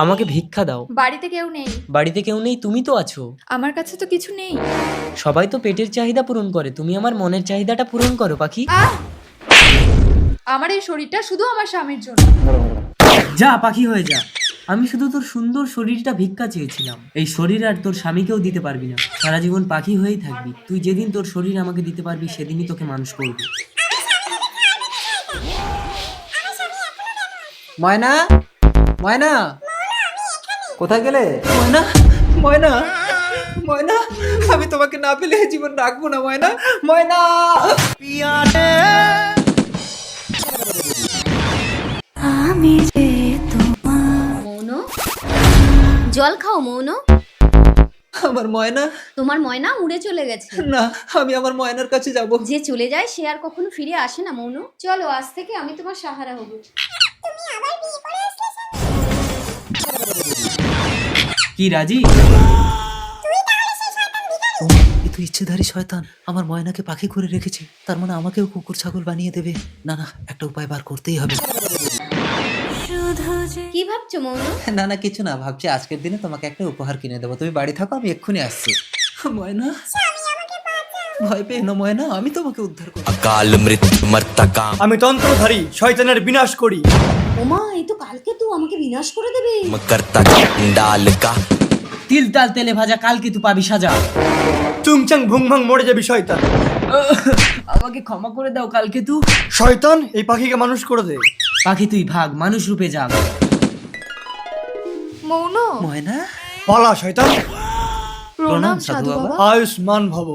আমাকে ভিক্ষা দাও। বাড়িতে কেউ নেই। বাড়িতে কেউ নেই, তুমি তো আছো। আমার কাছে তো কিছু নেই। সবাই তো পেটের চাহিদা পূরণ করে, তুমি আমার মনের চাহিদাটা পূরণ করো পাখি। আহ! আমার এই শরীরটা শুধু আমার স্বামীর জন্য। যা পাখি হয়ে যা। আমি শুধু তোর সুন্দর শরীরটা ভিক্ষা চেয়েছিলাম। এই শরীর আর তোর স্বামীকেও দিতে পারবি না, সারা জীবন পাখি হয়েই থাকবি। তুই যেদিন তোর শরীর আমাকে দিতে পারবি সেদিনই তোকে মানুষ করবো। ময়না, ময়না, কোথায় গেলে? ময়না, ময়না, ময়না, আমি তোমাকে না পেলে জীবন রাখবো না ময়না, ময়না। মৌন, জল খাও মৌন। আমার ময়না। তোমার ময়না উড়ে চলে গেছে। না, আমি আমার ময়নার কাছে যাব। যে চলে যায় সে আর কখনো ফিরে আসে না মৌন। চলো আজ থেকে আমি তোমার সাহারা হব। কি রাজি? এ তো ইচ্ছেধারী শয়তান, আমার ময়নাকে পাখি করে রেখেছে, তার মানে আমাকেও কুকুর ছাগল বানিয়ে দেবে। না না, একটা উপায় বার করতেই হবে। কি ভাবছো মৌন? না না, কিছু না, ভাবছি আজকের দিনে তোমাকে একটা উপহার কিনে দেবো, তুমি বাড়ি থাকো, আমি এক্ষুনি আসছি। ময়না, ভয় পেয়ে না ময়না, আমি তোমাকে উদ্ধার করব। अकाल मृत्यु मरता काम আমি তন্ত্রধারী, শয়তানের বিনাশ করি। ওমা, এই তো কালকে তো আমাকে বিনাশ করে দেবে। करता डाल का তিল তাল তেলে ভাজা, কালকে তুই পাবি সাজা। চুংচাং ভুংভাং মরে যাবি শয়তান। আমাকে ক্ষমা করে দাও কালকে তুই। শয়তান, এই পাখিকে মানুষ করে দে। পাখি তুই ভাগ, মানুষ রূপে যাগ। মৌন, ময়না, পালা শয়তান। প্রণাম সাধু বাবা। আয়ুষ্মান ভব।